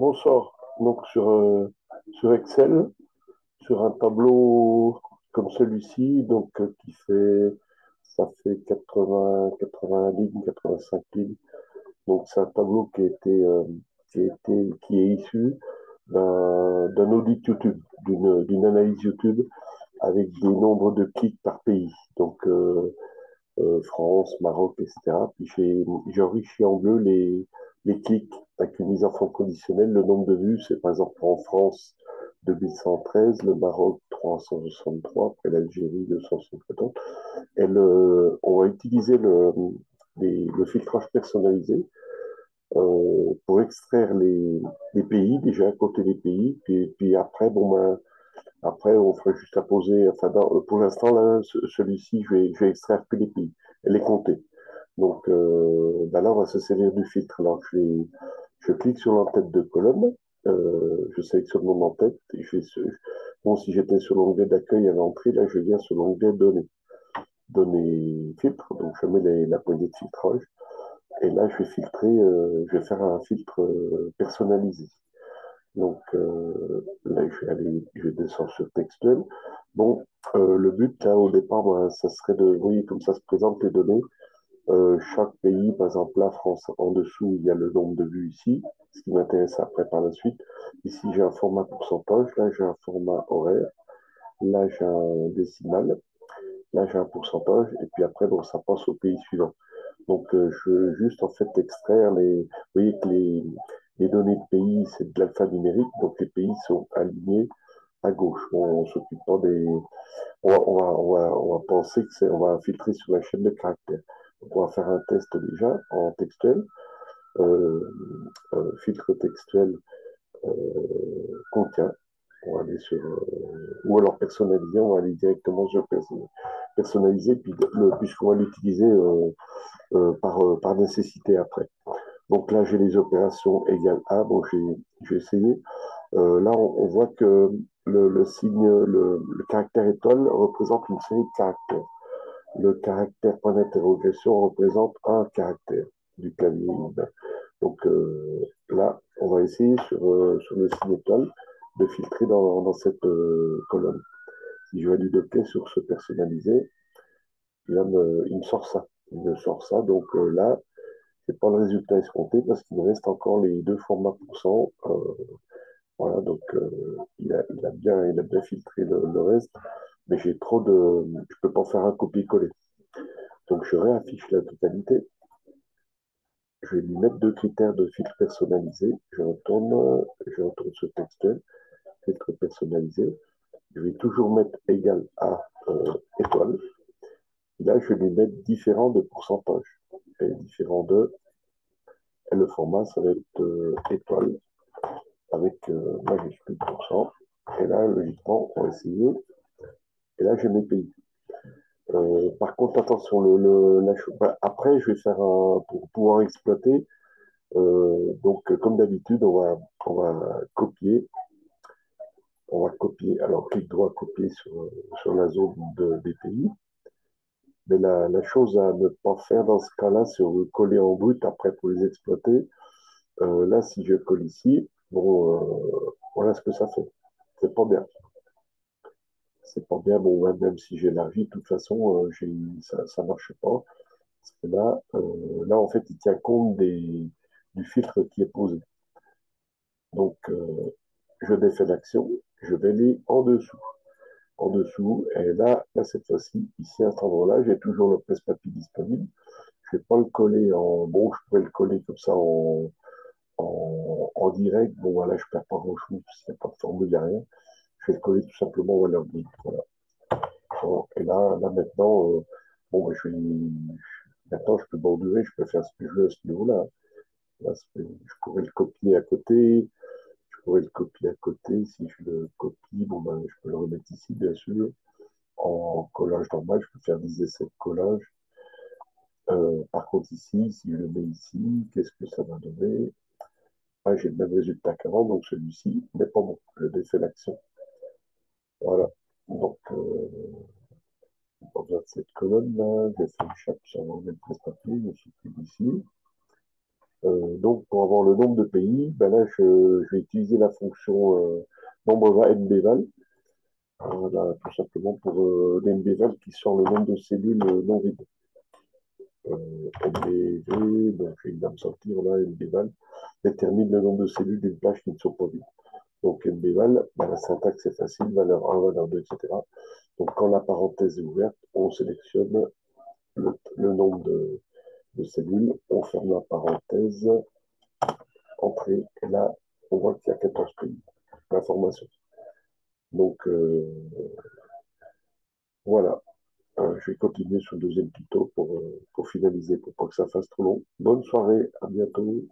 Bonsoir. Donc sur Excel, sur un tableau comme celui-ci, ça fait 80 lignes, 85 lignes. Donc c'est un tableau qui est issu d'un audit YouTube, d'une analyse YouTube avec des nombres de clics par pays. France, Maroc, etc. Puis j'ai enrichi en bleu les clics avec une mise en forme conditionnelle. Le nombre de vues, c'est par exemple en France 2113, le Maroc 363, après l'Algérie 274. On va utiliser le filtrage personnalisé pour extraire les pays, déjà à côté des pays, puis après, après, on ferait juste à poser. Pour l'instant, là, celui-ci, je vais extraire que les pays et les compter. Là, on va se servir du filtre. Je clique sur l'entête de colonne, je sélectionne mon entête, bon, si j'étais sur l'onglet d'accueil à l'entrée, là, je viens sur l'onglet données, données filtre, donc je mets la poignée de filtrage, et là, je vais faire un filtre personnalisé. Là, je descends sur textuel. Bon, le but, là, au départ, ça serait de, vous voyez, comme ça se présente les données. Chaque pays, par exemple, la France, en dessous, il y a le nombre de vues ici, ce qui m'intéresse après par la suite. Ici, j'ai un format pourcentage, là, j'ai un format horaire, là, j'ai un décimal, là, j'ai un pourcentage, et puis après, bon, ça passe au pays suivant. Je veux juste, en fait, extraire vous voyez que les données de pays, c'est de l'alphanumérique, donc les pays sont alignés à gauche. On s'occupe pas des, on va penser on va filtrer sur la chaîne de caractères. Donc, on va faire un test déjà en textuel, euh, filtre textuel contient. On va aller ou alors personnaliser, on va aller directement sur personnaliser, puisqu'on va l'utiliser par nécessité après. Donc là, j'ai les opérations égales à, bon, j'ai essayé. Là, on voit que le signe, le caractère étoile représente une série de caractères. Le caractère point d'interrogation représente un caractère du clavier humain. Là, on va essayer sur le signe étoile de filtrer dans cette colonne. Si je valide OK sur ce personnalisé, il me sort ça. Il me sort ça. Là, c'est pas le résultat escompté parce qu'il me reste encore les deux formats pourcent. Voilà, il a bien filtré le reste, mais je peux pas faire un copier-coller. Donc je réaffiche la totalité. Je vais lui mettre deux critères de filtre personnalisé. Je retourne sur textuel, filtre personnalisé. Je vais toujours mettre égal à étoile. Et là, je vais lui mettre différent de pourcentage. Et différent de, et le format, ça va être étoile avec majuscule pourcent. Et là, logiquement, on va essayer. Et là, j'ai mes pays. Par contre, attention, après, je vais faire pour pouvoir exploiter. Comme d'habitude, on va copier. Alors, clic droit, copier sur la zone des pays. Mais la chose à ne pas faire dans ce cas-là, c'est on veut coller en brut après pour les exploiter. Là, si je colle ici, voilà ce que ça fait. C'est pas bien. C'est pas bien. Bon, même si j'élargis, de toute façon, ça marche pas. Parce que là, en fait, il tient compte du filtre qui est posé. Donc, je défais l'action, je vais aller en dessous. En dessous, et là cette fois-ci, ici à cet endroit-là, j'ai toujours le presse-papier disponible. Je ne vais pas le coller bon, je pourrais le coller comme ça en direct. Bon, voilà, je ne perds pas grand-chose, s'il n'y a pas de formule, il n'y a rien. Je vais le coller tout simplement au valeur brute. Voilà. Bon, et là maintenant, bon, maintenant, je peux bordurer, je peux faire ce que je veux à ce niveau-là. Là, je pourrais le copier à côté, je pourrais le copier à côté. Si je le copie, bon, ben, je peux le remettre ici, bien sûr. En collage normal, je peux faire des essais de collage. Par contre, ici, si je le mets ici, qu'est-ce que ça va donner? Ah, j'ai le même résultat qu'avant, donc celui-ci n'est pas bon. Je défais l'action. Voilà. Donc, on regarde cette colonne-là. Je fais une chape sur le même presse-papier, je supprime ici. Donc, pour avoir le nombre de pays, ben là, je vais utiliser la fonction nombre va NBval, voilà, tout simplement pour l'NBval qui sort le nombre de cellules non vides. NBV, donc il va me sortir là, NBval, détermine le nombre de cellules d'une plage qui ne sont pas vides. Donc NBval, ben, la syntaxe est facile, valeur 1, valeur 2, etc. Donc quand la parenthèse est ouverte, on sélectionne le nombre de cellules, on ferme la parenthèse, entrée, et là, on voit qu'il y a 14 pays d'information. Donc voilà, je vais continuer sur le deuxième tuto pour finaliser, pour pas que ça fasse trop long. Bonne soirée, à bientôt.